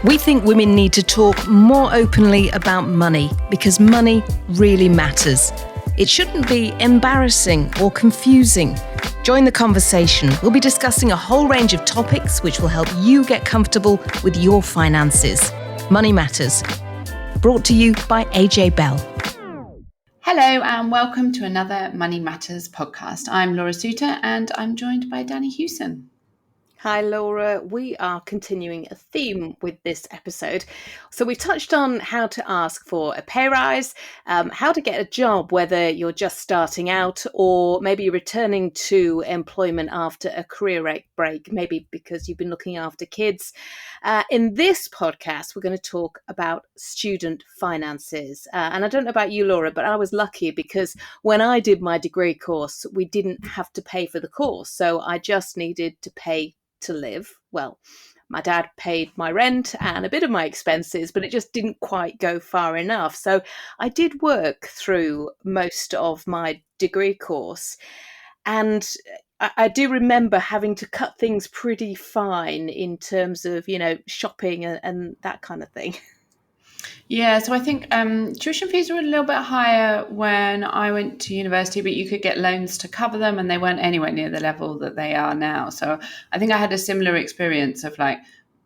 We think women need to talk more openly about money because money really matters. It shouldn't be embarrassing or confusing. Join the conversation. We'll be discussing a whole range of topics which will help you get comfortable with your finances. Money Matters. Brought to you by AJ Bell. Hello and welcome to another Money Matters podcast. I'm Laura Suter and I'm joined by Danni Hewson. Hi Laura, we are continuing a theme with this episode. So we touched on how to ask for a pay rise, how to get a job, whether you're just starting out or maybe returning to employment after a career break, maybe because you've been looking after kids. In this podcast, we're going to talk about student finances. And I don't know about you, Laura, but I was lucky because when I did my degree course, we didn't have to pay for the course. So I just needed to pay to live. Well, my dad paid my rent and a bit of my expenses, but it just didn't quite go far enough. So I did work through most of my degree course. And I do remember having to cut things pretty fine in terms of, shopping and that kind of thing. Yeah, so I think tuition fees were a little bit higher when I went to university, but you could get loans to cover them and they weren't anywhere near the level that they are now. So I think I had a similar experience of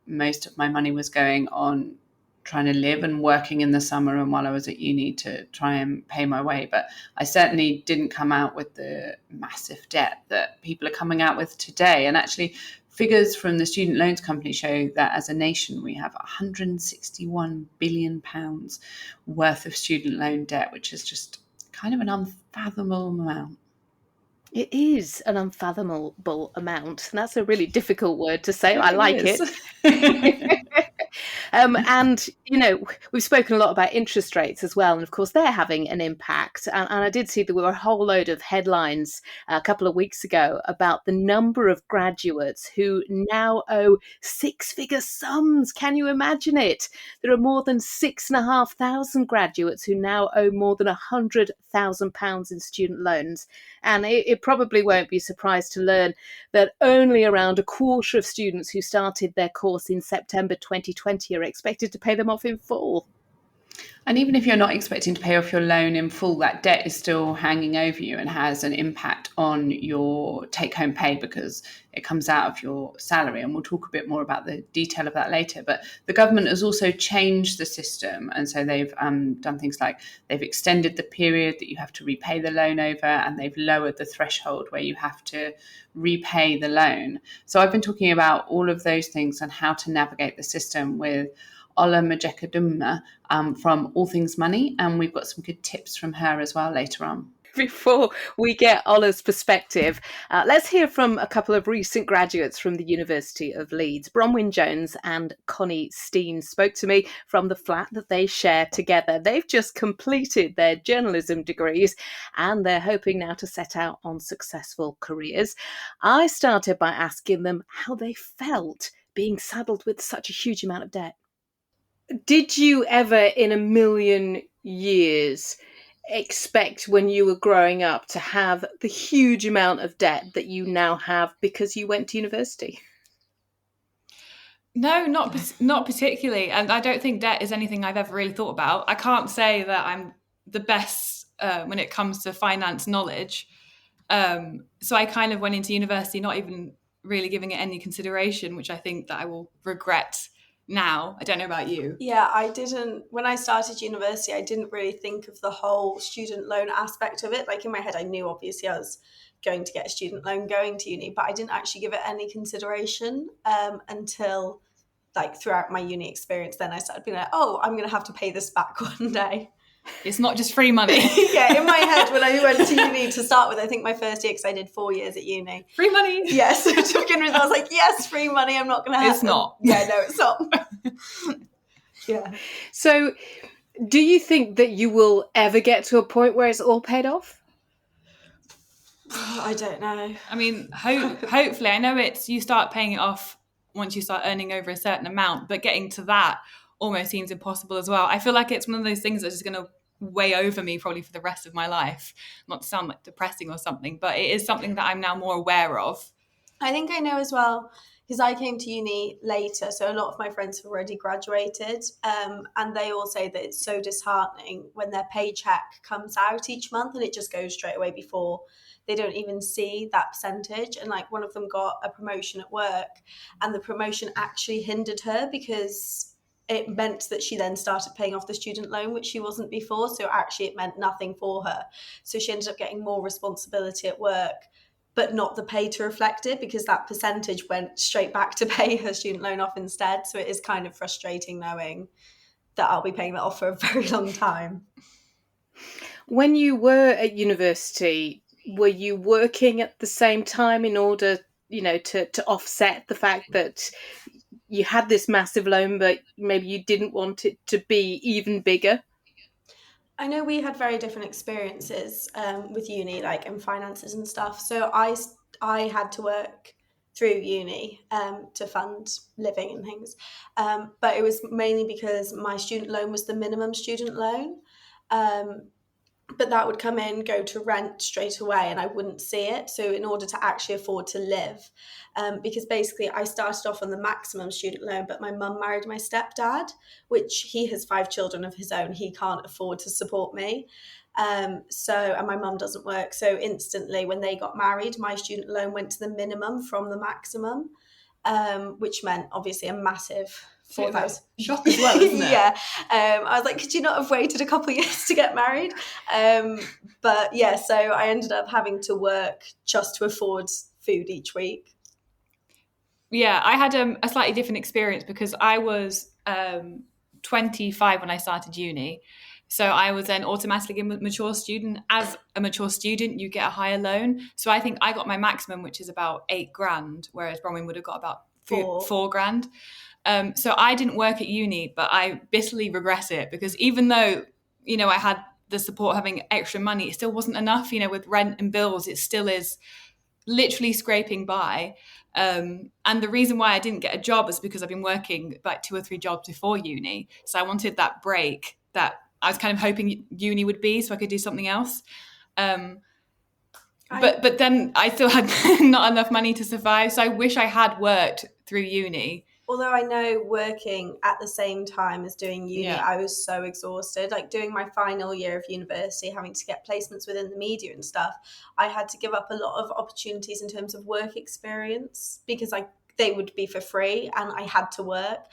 most of my money was going on trying to live and working in the summer and while I was at uni to try and pay my way. But I certainly didn't come out with the massive debt that people are coming out with today. And actually, figures from the student loans company show that as a nation, we have £161 billion worth of student loan debt, which is just kind of an unfathomable amount. It is an unfathomable amount. And that's a really difficult word to say. I like it. And, we've spoken a lot about interest rates as well. And of course, they're having an impact. And I did see there were a whole load of headlines a couple of weeks ago about the number of graduates who now owe six-figure sums. Can you imagine it? There are more than 6,500 graduates who now owe more than £100,000 in student loans. And it probably won't be surprised to learn that only around a quarter of students who started their course in September 2020 are expected to pay them off in full. And even if you're not expecting to pay off your loan in full, that debt is still hanging over you and has an impact on your take-home pay because it comes out of your salary. And we'll talk a bit more about the detail of that later. But the government has also changed the system. And so they've done things like they've extended the period that you have to repay the loan over, and they've lowered the threshold where you have to repay the loan. So I've been talking about all of those things and how to navigate the system with Ola Majekodunmi from All Things Money, and we've got some good tips from her as well later on. Before we get Ola's perspective, let's hear from a couple of recent graduates from the University of Leeds. Bronwen Jones and Connie Steen spoke to me from the flat that they share together. They've just completed their journalism degrees and they're hoping now to set out on successful careers. I started by asking them how they felt being saddled with such a huge amount of debt. Did you ever in a million years expect when you were growing up to have the huge amount of debt that you now have because you went to university? No, not particularly. And I don't think debt is anything I've ever really thought about. I can't say that I'm the best when it comes to finance knowledge. So I kind of went into university not even really giving it any consideration, which I think that I will regret now. I don't know about you. Yeah, I didn't. When I started university, I didn't really think of the whole student loan aspect of it. In my head, I knew obviously I was going to get a student loan going to uni, but I didn't actually give it any consideration until throughout my uni experience. Then I started being oh, I'm going to have to pay this back one day. It's not just free money. Yeah, in my head, when I went to uni to start with, I think my first year, because I did 4 years at uni. Free money. Yes, to begin with, I was yes, free money, I'm not going to have It's not. Yeah, no, it's not. Yeah. So do you think that you will ever get to a point where it's all paid off? I don't know. I mean, hopefully, I know you start paying it off once you start earning over a certain amount, but getting to that almost seems impossible as well. I feel like it's one of those things that's just going to weigh over me probably for the rest of my life. Not to sound depressing or something, but it is something that I'm now more aware of. I think I know as well, because I came to uni later, so a lot of my friends have already graduated, and they all say that it's so disheartening when their paycheck comes out each month and it just goes straight away before they don't even see that percentage. And like one of them got a promotion at work, and the promotion actually hindered her because it meant that she then started paying off the student loan, which she wasn't before. So actually it meant nothing for her. So she ended up getting more responsibility at work, but not the pay to reflect it, because that percentage went straight back to pay her student loan off instead. So it is kind of frustrating knowing that I'll be paying that off for a very long time. When you were at university, were you working at the same time in order, to offset the fact that you had this massive loan, but maybe you didn't want it to be even bigger? I know we had very different experiences with uni, like in finances and stuff. So I had to work through uni to fund living and things. But it was mainly because my student loan was the minimum student loan. But that would come in, go to rent straight away, and I wouldn't see it. So in order to actually afford to live, because basically I started off on the maximum student loan, but my mum married my stepdad, which he has 5 children of his own. He can't afford to support me. And my mum doesn't work. So instantly when they got married, my student loan went to the minimum from the maximum, which meant obviously a massive $4,000 shock as well, isn't it? Yeah. I was like, could you not have waited a couple of years to get married? But yeah, so I ended up having to work just to afford food each week. Yeah, I had a slightly different experience because I was 25 when I started uni. So I was then automatically a mature student. As a mature student, you get a higher loan. So I think I got my maximum, which is about $8,000, whereas Bronwen would have got about $4,000. So I didn't work at uni, but I bitterly regret it because even though, I had the support of having extra money, it still wasn't enough, with rent and bills, it still is literally scraping by. And the reason why I didn't get a job is because I've been working like 2 or 3 jobs before uni. So I wanted that break that I was kind of hoping uni would be so I could do something else. But then I still had not enough money to survive. So I wish I had worked through uni. Although I know working at the same time as doing uni, Yeah. I was so exhausted. Like doing my final year of university, having to get placements within the media and stuff, I had to give up a lot of opportunities in terms of work experience because they would be for free and I had to work.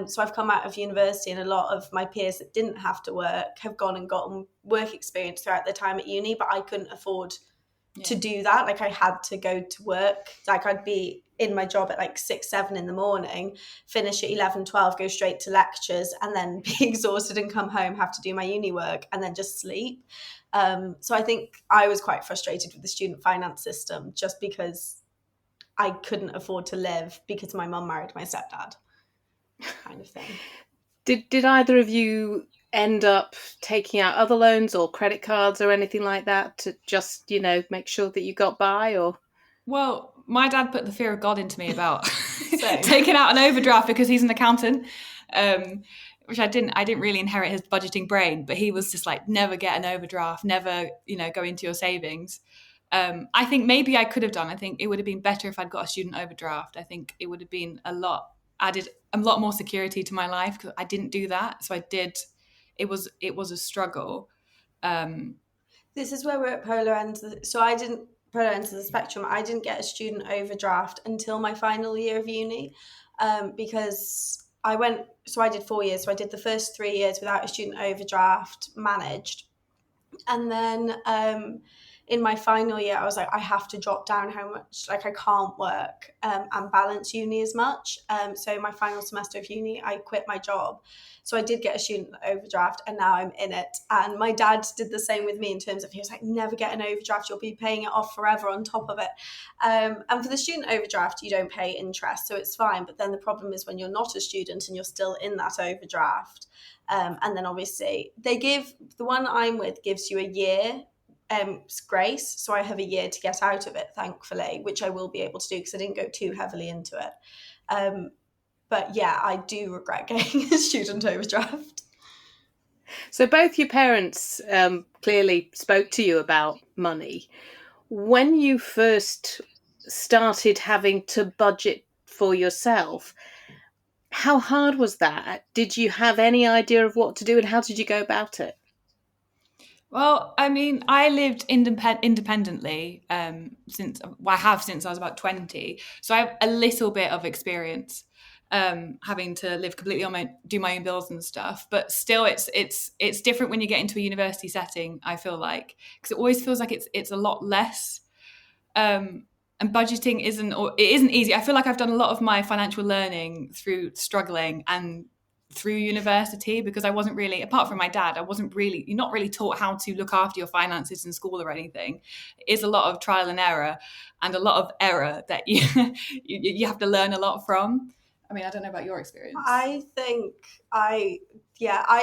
So I've come out of university and a lot of my peers that didn't have to work have gone and gotten work experience throughout their time at uni, but I couldn't afford to do that. Like I had to go to work. Like I'd be in my job at like 6, 7 in the morning, finish at 11, 12, go straight to lectures and then be exhausted and come home, have to do my uni work and then just sleep. So I think I was quite frustrated with the student finance system just because I couldn't afford to live because my mum married my stepdad, kind of thing. Did either of you end up taking out other loans or credit cards or anything like that to just, make sure that you got by? Or well, my dad put the fear of God into me about taking out an overdraft because he's an accountant, which I didn't really inherit his budgeting brain, but he was just like, never get an overdraft, never, go into your savings. I think maybe I could have done. I think it would have been better if I'd got a student overdraft. I think it would have been added a lot more security to my life because I didn't do that. So I did. It was a struggle. This is where we're at polar ends. So I didn't polar ends of the spectrum. I didn't get a student overdraft until my final year of uni, because I did 4 years. So I did the first 3 years without a student overdraft managed. And then in my final year, I was like, I have to drop down how much, like I can't work and balance uni as much. So my final semester of uni, I quit my job. So I did get a student overdraft and now I'm in it. And my dad did the same with me in terms of, he was like, never get an overdraft, you'll be paying it off forever on top of it. And for the student overdraft, you don't pay interest, so it's fine. But then the problem is when you're not a student and you're still in that overdraft. And then obviously the one I'm with gives you a year grace, so I have a year to get out of it, thankfully, which I will be able to do because I didn't go too heavily into it. But yeah, I do regret getting a student overdraft. So both your parents clearly spoke to you about money. When you first started having to budget for yourself. How hard was that? Did you have any idea of what to do, and how did you go about it? Well, I mean, I lived independently since I was about 20. So I have a little bit of experience having to live completely on do my own bills and stuff. But still, it's different when you get into a university setting, I feel like, because it always feels like it's a lot less. And budgeting isn't easy. I feel like I've done a lot of my financial learning through struggling and through university, because I wasn't really, apart from my dad, you're not really taught how to look after your finances in school or anything. It is a lot of trial and error, and a lot of error that you have to learn a lot from. I mean, I don't know about your experience. I think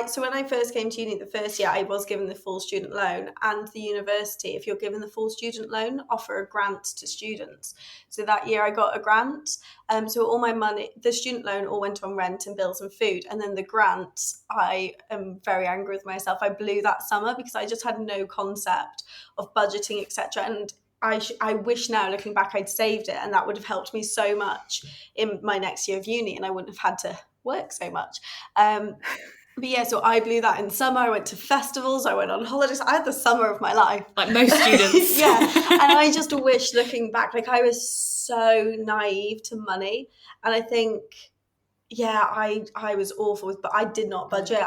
so when I first came to uni, the first year I was given the full student loan, and the university, if you're given the full student loan, offer a grant to students. So that year I got a grant. So all my money, the student loan all went on rent and bills and food. And then the grant, I am very angry with myself. I blew that summer because I just had no concept of budgeting, etc. And I wish now, looking back, I'd saved it, and that would have helped me so much in my next year of uni, and I wouldn't have had to work so much. But yeah, so I blew that in summer. I went to festivals, I went on holidays. I had the summer of my life. Like most students. Yeah. And I just wish, looking back, like I was so naive to money. And I think, I was awful, but I did not budget.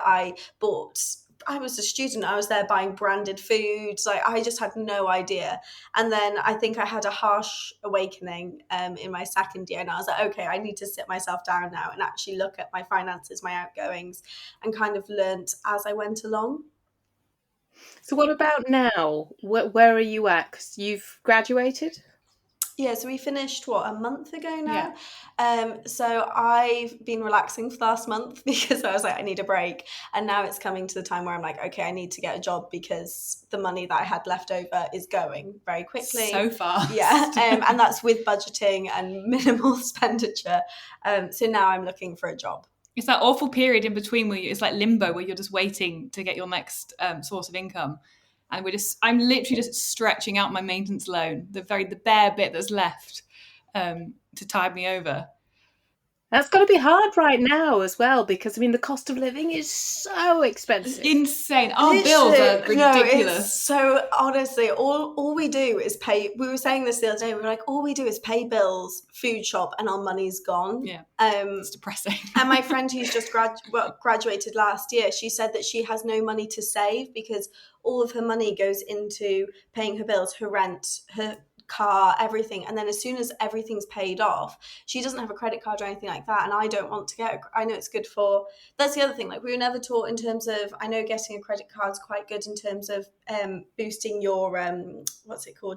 I was a student. I was there buying branded foods. Like I just had no idea. And then I think I had a harsh awakening in my second year. And I was like, okay, I need to sit myself down now and actually look at my finances, my outgoings, and kind of learnt as I went along. So what about now? Where are you at? 'Cause you've graduated? Yeah, so we finished, a month ago now? Yeah. So I've been relaxing for the last month because I was like, I need a break. And now it's coming to the time where I'm like, okay, I need to get a job because the money that I had left over is going very quickly. So fast. Yeah, and that's with budgeting and minimal expenditure. So now I'm looking for a job. It's that awful period in between where it's like limbo, where you're just waiting to get your next source of income. And I'm literally just stretching out my maintenance loan, the bare bit that's left to tide me over. That's got to be hard right now as well, because I mean the cost of living is so expensive. It's insane. Our bills are ridiculous. So honestly, all we do is pay. We were saying this the other day. We were like, all we do is pay bills, food shop, and our money's gone. Yeah, it's depressing. And my friend who's just graduated last year, she said that she has no money to save because all of her money goes into paying her bills, her rent, her car, everything. And then as soon as everything's paid off, she doesn't have a credit card or anything like that. And I don't want to I know it's good that's the other thing. Like we were never taught in terms of, I know getting a credit card is quite good in terms of boosting your,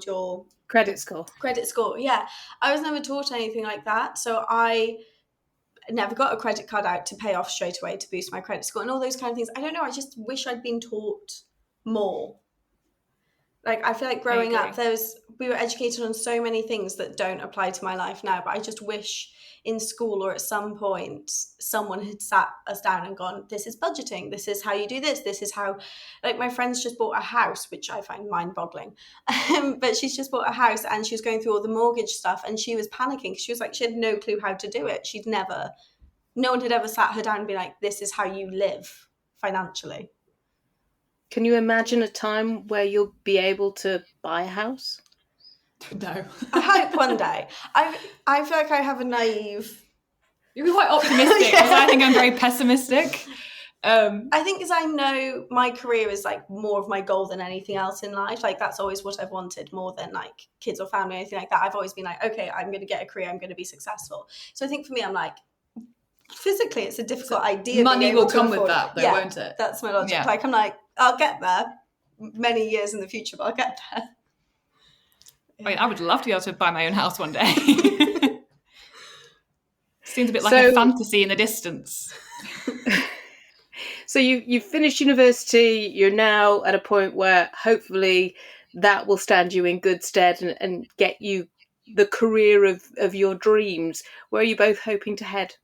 your credit score. Yeah. I was never taught anything like that. So I never got a credit card out to pay off straight away to boost my credit score and all those kind of things. I don't know. I just wish I'd been taught more. Like I feel like growing up, we were educated on so many things that don't apply to my life now. But I just wish in school or at some point someone had sat us down and gone, this is budgeting. This is how you do this. This is how, like my friend's just bought a house, which I find mind-boggling. But she's just bought a house and she was going through all the mortgage stuff and she was panicking. She was like, she had no clue how to do it. No one had ever sat her down and been like, this is how you live financially. Can you imagine a time where you'll be able to buy a house? No. I hope one day. I feel like I have a naive... You're quite optimistic, because I think I'm very pessimistic. I think because I know my career is like more of my goal than anything else in life. Like that's always what I've wanted more than like kids or family or anything like that. I've always been like, okay, I'm going to get a career. I'm going to be successful. So I think for me, I'm like, physically it's a difficult idea. Money will come with that though, won't it? That's my logic. Like I'm like, I'll get there many years in the future, but I'll get there. I mean, I would love to be able to buy my own house one day. Seems a bit like a fantasy in the distance. So you've finished university, you're now at a point where hopefully that will stand you in good stead and get you the career of your dreams. Where are you both hoping to head?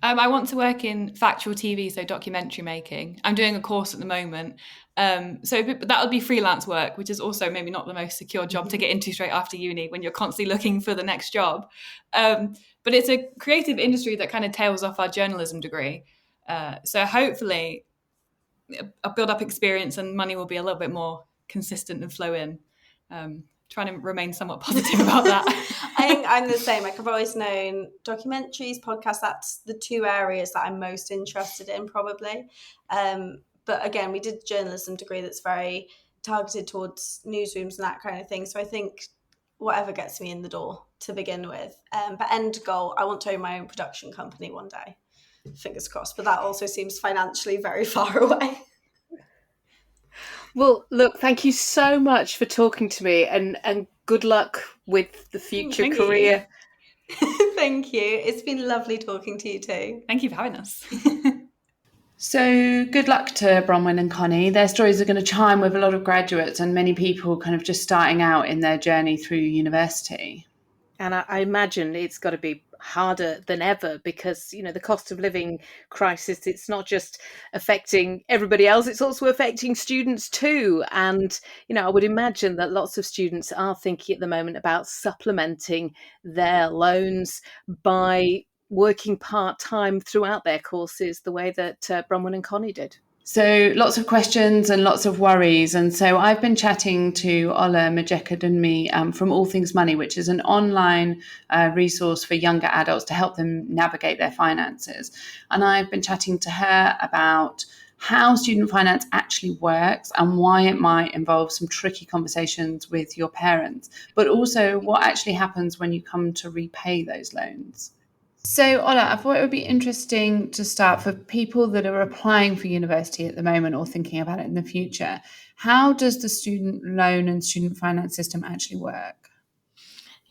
I want to work in factual TV, so documentary making. I'm doing a course at the moment. So that would be freelance work, which is also maybe not the most secure job to get into straight after uni when you're constantly looking for the next job. But it's a creative industry that kind of tails off our journalism degree. So hopefully I'll build up experience and money will be a little bit more consistent and flow in. Trying to remain somewhat positive about that. I think I'm the same. Like, I've always known documentaries, podcasts, that's the two areas that I'm most interested in, probably. But again, we did a journalism degree that's very targeted towards newsrooms and that kind of thing. So I think whatever gets me in the door to begin with. But end goal, I want to own my own production company one day. Fingers crossed. But that also seems financially very far away. Well, look, thank you so much for talking to me, and good luck with the future career. Thank you. It's been lovely talking to you too. Thank you for having us. So good luck to Bronwen and Connie. Their stories are going to chime with a lot of graduates and many people kind of just starting out in their journey through university. And I imagine it's got to be harder than ever because, you know, the cost of living crisis, it's not just affecting everybody else, it's also affecting students too. And, you know, I would imagine that lots of students are thinking at the moment about supplementing their loans by working part-time throughout their courses, the way that Bronwen and Connie did. So lots of questions and lots of worries. And so I've been chatting to Ola Majekodunmi from All Things Money, which is an online resource for younger adults to help them navigate their finances. And I've been chatting to her about how student finance actually works and why it might involve some tricky conversations with your parents, but also what actually happens when you come to repay those loans. So, Ola, I thought it would be interesting to start for people that are applying for university at the moment or thinking about it in the future. How does the student loan and student finance system actually work?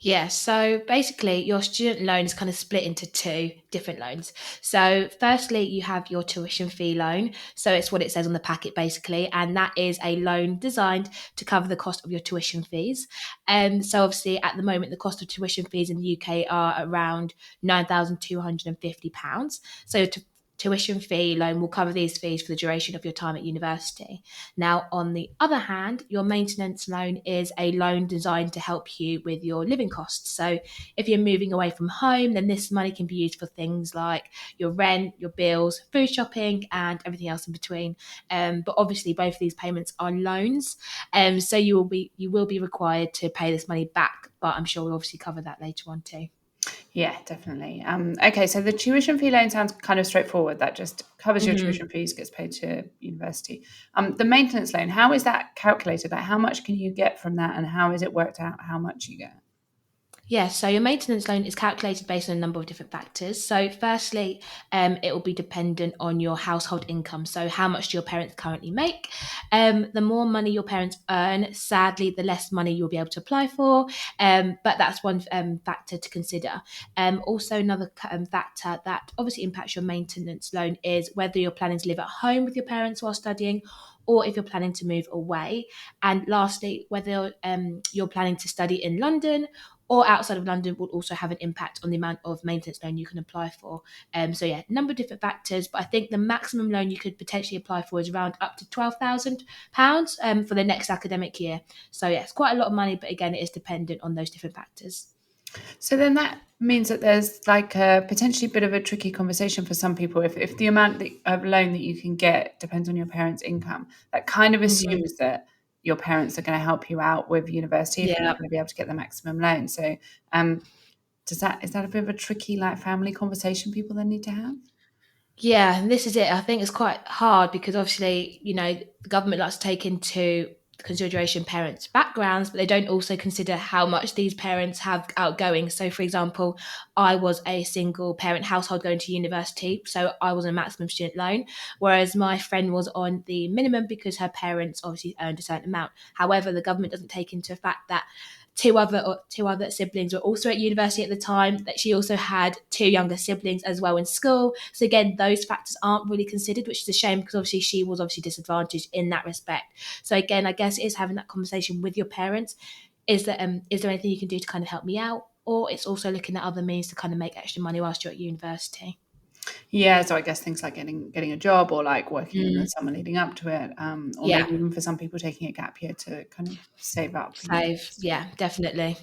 Yeah, so basically your student loan is kind of split into two different loans. So firstly, you have your tuition fee loan. So it's what it says on the packet basically, and that is a loan designed to cover the cost of your tuition fees. So obviously at the moment, the cost of tuition fees in the UK are around £9,250. So tuition fee loan will cover these fees for the duration of your time at university. Now, on the other hand, your maintenance loan is a loan designed to help you with your living costs. So if you're moving away from home, then this money can be used for things like your rent, your bills, food shopping, and everything else in between. But obviously, both of these payments are loans. So you will be required to pay this money back, but I'm sure we'll obviously cover that later on too. Yeah, definitely. Okay, so the tuition fee loan sounds kind of straightforward. That just covers your tuition fees, gets paid to university. The maintenance loan, how is that calculated? Like, how much can you get from that, and how is it worked out how much you get? Yeah, so your maintenance loan is calculated based on a number of different factors. So firstly, it will be dependent on your household income. So how much do your parents currently make? The more money your parents earn, sadly, the less money you'll be able to apply for. But that's one factor to consider. Also, another factor that obviously impacts your maintenance loan is whether you're planning to live at home with your parents while studying, or if you're planning to move away. And lastly, whether you're planning to study in London or outside of London will also have an impact on the amount of maintenance loan you can apply for. So yeah, a number of different factors, but I think the maximum loan you could potentially apply for is around up to £12,000 for the next academic year. So yeah, it's quite a lot of money, but again, it is dependent on those different factors. So then that means that there's like a potentially a bit of a tricky conversation for some people. If the amount of loan that you can get depends on your parents' income, that kind of assumes that your parents are going to help you out with university if you're not going to be able to get the maximum loan. So is that a bit of a tricky like family conversation people then need to have? Yeah, and this is it. I think it's quite hard because obviously, you know, the government likes to take into consideration parents' backgrounds, but they don't also consider how much these parents have outgoing. So, for example, I was a single parent household going to university, so I was on a maximum student loan, whereas my friend was on the minimum because her parents obviously earned a certain amount. However, the government doesn't take into fact that two other siblings were also at university at the time, that she also had two younger siblings as well in school. So again, those factors aren't really considered, which is a shame because obviously she was obviously disadvantaged in that respect. So again, I guess it is having that conversation with your parents. Is there anything you can do to kind of help me out? Or it's also looking at other means to kind of make extra money whilst you're at university. Yeah, so I guess things like getting a job or like working in the Mm, summer leading up to it, or yeah, maybe even for some people taking a gap year to kind of save up for save. university. Yeah, definitely.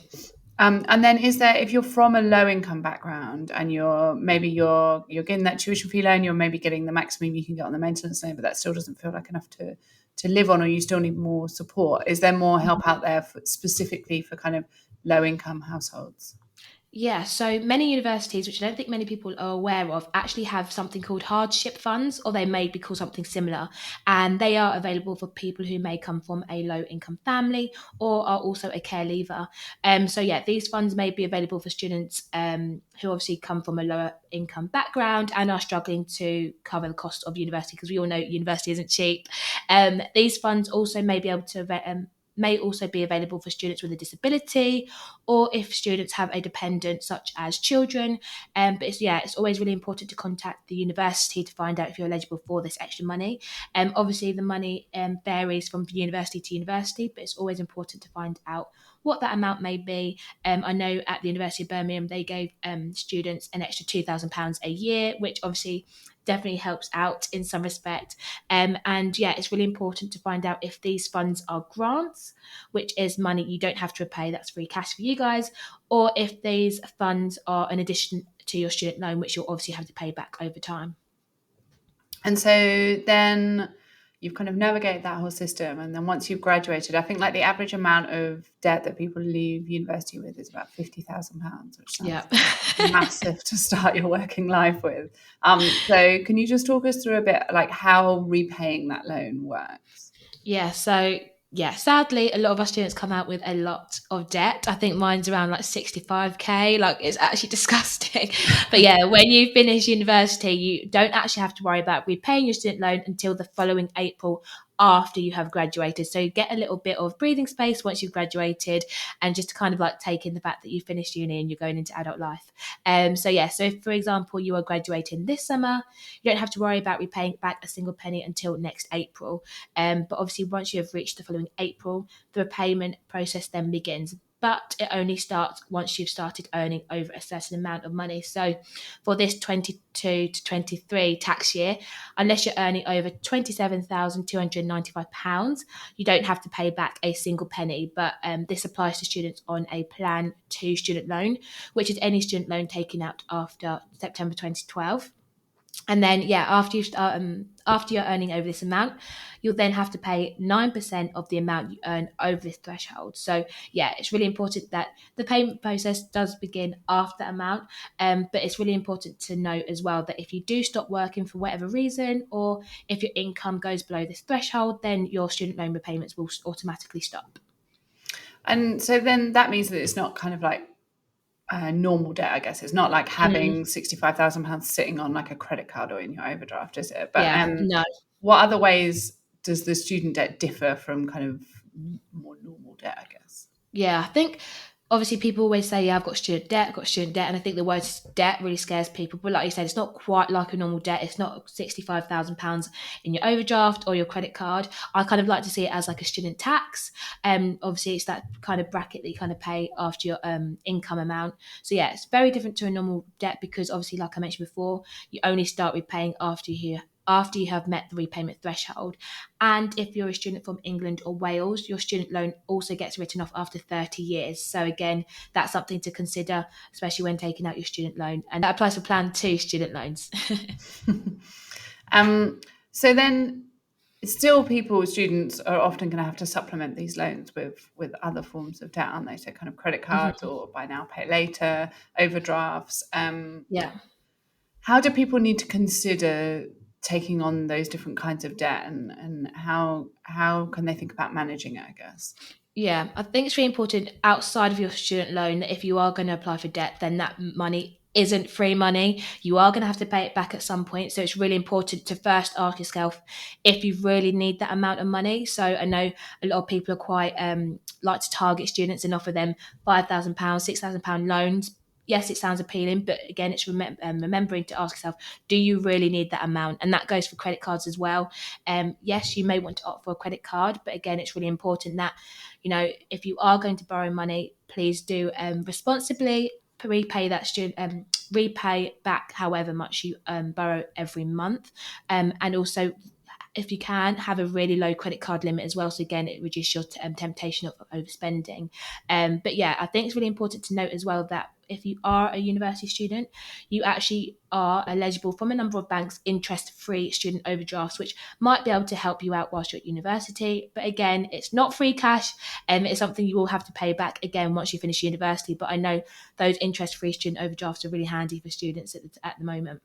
And then is there, if you're from a low income background and you're getting that tuition fee loan, you're maybe getting the maximum you can get on the maintenance loan, but that still doesn't feel like enough to live on, or you still need more support. Is there more help out there specifically for kind of low income households? Yeah, so many universities, which I don't think many people are aware of, actually have something called hardship funds, or they may be called something similar. And they are available for people who may come from a low income family or are also a care leaver. So, yeah, these funds may be available for students who obviously come from a lower income background and are struggling to cover the cost of university, because we all know university isn't cheap. These funds also may also be available for students with a disability, or if students have a dependent such as children. But it's always really important to contact the university to find out if you're eligible for this extra money. Obviously the money varies from university to university, but it's always important to find out what that amount may be. I know at the University of Birmingham they gave students an extra £2,000 a year, which obviously definitely helps out in some respect. And yeah, it's really important to find out if these funds are grants, which is money you don't have to repay, that's free cash for you guys, or if these funds are an addition to your student loan, which you'll obviously have to pay back over time. And so then you've kind of navigated that whole system. And then once you've graduated, I think like the average amount of debt that people leave university with is about £50,000, which sounds Yeah. massive to start your working life with. So can you just talk us through a bit like how repaying that loan works? Yeah, so yeah, sadly, a lot of our students come out with a lot of debt. I think mine's around like 65k. Like, it's actually disgusting. But yeah, when you finish university, you don't actually have to worry about repaying your student loan until the following April after you have graduated. So you get a little bit of breathing space once you've graduated, and just to kind of like take in the fact that you finished uni and you're going into adult life. So yeah, so if, for example, you are graduating this summer, you don't have to worry about repaying back a single penny until next April. But obviously, once you have reached the following April, the repayment process then begins. But it only starts once you've started earning over a certain amount of money. So for this 22 to 23 tax year, unless you're earning over £27,295, you don't have to pay back a single penny. But this applies to students on a Plan 2 student loan, which is any student loan taken out after September 2012. And then, yeah, after you're earning over this amount, you'll then have to pay 9% of the amount you earn over this threshold. So, yeah, it's really important that the payment process does begin after that amount. But it's really important to note as well that if you do stop working for whatever reason, or if your income goes below this threshold, then your student loan repayments will automatically stop. And so then that means that it's not kind of like normal debt, I guess. It's not like having £65,000 sitting on like a credit card or in your overdraft, is it? But Yeah, no. what other ways does the student debt differ from kind of more normal debt, I guess? Yeah, I think obviously people always say, yeah, I've got student debt. And I think the word debt really scares people. But like you said, it's not quite like a normal debt. It's not £65,000 in your overdraft or your credit card. I kind of like to see it as like a student tax. Obviously, it's that kind of bracket that you kind of pay after your income amount. So yeah, it's very different to a normal debt, because obviously, like I mentioned before, you only start repaying after you have met the repayment threshold. And if you're a student from England or Wales, your student loan also gets written off after 30 years. So again, that's something to consider, especially when taking out your student loan. And that applies for Plan 2 student loans. So then still students are often going to have to supplement these loans with other forms of debt, aren't they? So kind of credit cards or buy now, pay later, overdrafts. Yeah. How do people need to consider taking on those different kinds of debt, and how can they think about managing it, I guess? Yeah, I think it's really important outside of your student loan that if you are going to apply for debt, then that money isn't free money. You are going to have to pay it back at some point. So it's really important to first ask yourself if you really need that amount of money. So I know a lot of people are quite like to target students and offer them £5,000, £6,000 loans. Yes, it sounds appealing, but again, it's remembering to ask yourself, do you really need that amount? And that goes for credit cards as well. Yes, you may want to opt for a credit card, but again, it's really important that, if you are going to borrow money, please do responsibly repay that repay back however much you borrow every month, and also, if you can, have a really low credit card limit as well. So again, it reduces your temptation of overspending. But yeah, I think it's really important to note as well that if you are a university student, you actually are eligible from a number of banks interest-free student overdrafts, which might be able to help you out whilst you're at university. But again, it's not free cash, and it's something you will have to pay back again once you finish university. But I know those interest-free student overdrafts are really handy for students at the moment.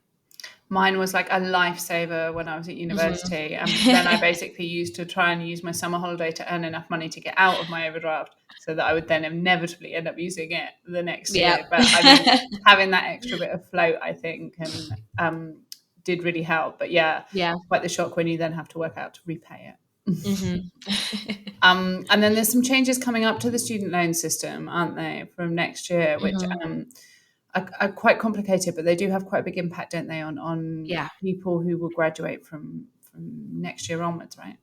Mine was like a lifesaver when I was at university. And then I basically used to try and use my summer holiday to earn enough money to get out of my overdraft so that I would then inevitably end up using it the next year. But I mean, having that extra bit of float, I think, and did really help. But yeah, quite the shock when you then have to work out to repay it. And then there's some changes coming up to the student loan system, aren't they, from next year, which are quite complicated, but they do have quite a big impact, don't they, on people who will graduate from next year onwards, right?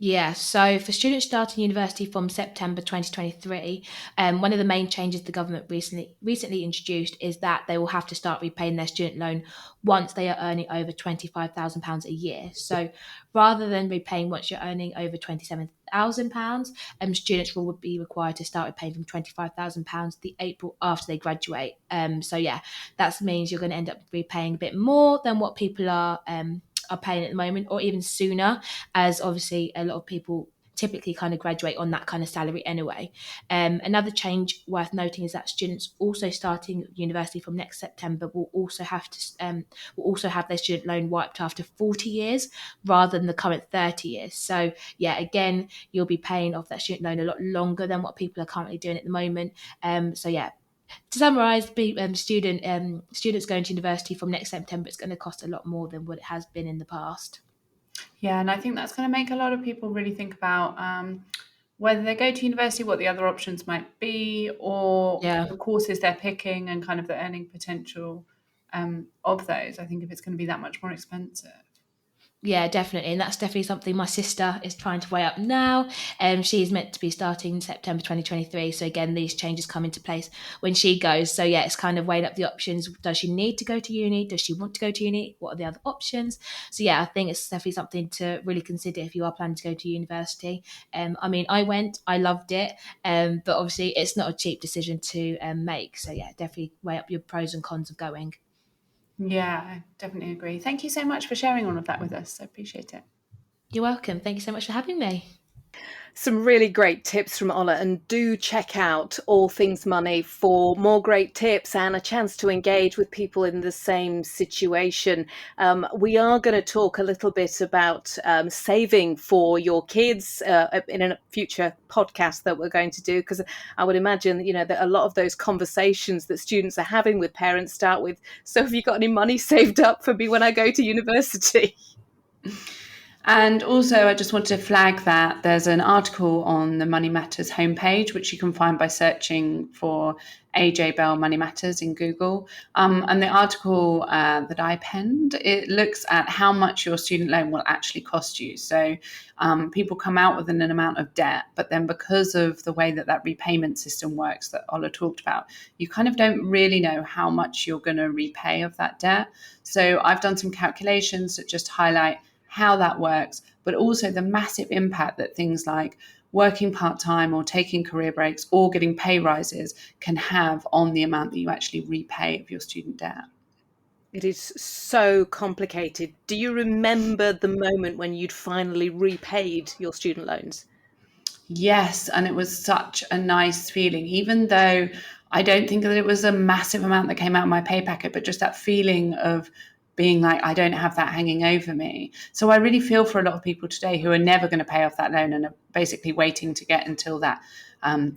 Yeah, so for students starting university from September 2023, one of the main changes the government recently introduced is that they will have to start repaying their student loan once they are earning over £25,000 a year. So rather than repaying once you're earning over £27,000, students will be required to start repaying from £25,000 the April after they graduate. So yeah, that means you're going to end up repaying a bit more than what people are paying at the moment, or even sooner, as obviously a lot of people typically kind of graduate on that kind of salary anyway. Another change worth noting is that students also starting university from next September will also have their student loan wiped after 40 years rather than the current 30 years. So yeah, again, you'll be paying off that student loan a lot longer than what people are currently doing at the moment. So yeah, to summarise, students going to university from next September, it's going to cost a lot more than what it has been in the past. Yeah, and I think that's going to make a lot of people really think about whether they go to university, what the other options might be, or the courses they're picking and kind of the earning potential of those. I think if it's going to be that much more expensive. Yeah, definitely. And that's definitely something my sister is trying to weigh up now. She's meant to be starting in September 2023. So again, these changes come into place when she goes. So yeah, it's kind of weighing up the options. Does she need to go to uni? Does she want to go to uni? What are the other options? So yeah, I think it's definitely something to really consider if you are planning to go to university. I mean, I went, I loved it. But obviously it's not a cheap decision to make. So yeah, definitely weigh up your pros and cons of going. Yeah, I definitely agree. Thank you so much for sharing all of that with us. I appreciate it. You're welcome. Thank you so much for having me. Some really great tips from Ola, and do check out All Things Money for more great tips and a chance to engage with people in the same situation. We are going to talk a little bit about saving for your kids in a future podcast that we're going to do, because I would imagine, that a lot of those conversations that students are having with parents start with, so have you got any money saved up for me when I go to university? And also, I just want to flag that there's an article on the Money Matters homepage, which you can find by searching for AJ Bell Money Matters in Google. And the article that I penned, it looks at how much your student loan will actually cost you. So people come out with an amount of debt, but then because of the way that repayment system works that Ola talked about, you kind of don't really know how much you're going to repay of that debt. So I've done some calculations that just highlight how that works, but also the massive impact that things like working part-time or taking career breaks or getting pay rises can have on the amount that you actually repay of your student debt. It is so complicated. Do you remember the moment when you'd finally repaid your student loans? Yes, and it was such a nice feeling, even though I don't think that it was a massive amount that came out of my pay packet, but just that feeling of being like, I don't have that hanging over me. So I really feel for a lot of people today who are never going to pay off that loan and are basically waiting to get until that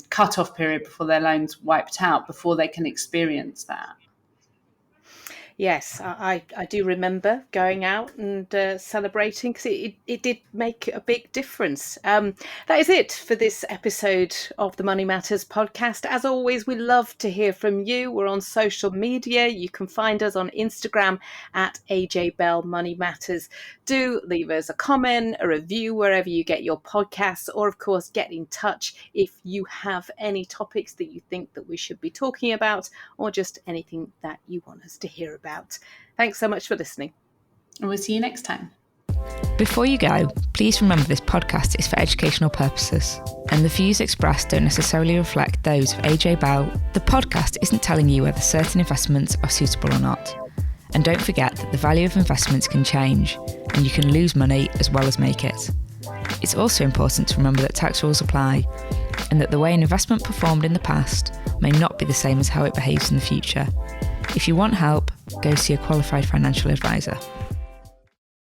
cut-off period before their loan's wiped out before they can experience that. Yes, I do remember going out and celebrating, because it did make a big difference. That is it for this episode of the Money Matters podcast. As always, we love to hear from you. We're on social media. You can find us on Instagram at AJ Bell Money Matters. Do leave us a comment, a review wherever you get your podcasts, or of course get in touch if you have any topics that you think that we should be talking about, or just anything that you want us to hear about. Thanks so much for listening. And we'll see you next time. Before you go, please remember this podcast is for educational purposes, and the views expressed don't necessarily reflect those of AJ Bell. The podcast isn't telling you whether certain investments are suitable or not. And don't forget that the value of investments can change, and you can lose money as well as make it. It's also important to remember that tax rules apply, and that the way an investment performed in the past may not be the same as how it behaves in the future. If you want help, go see a qualified financial advisor.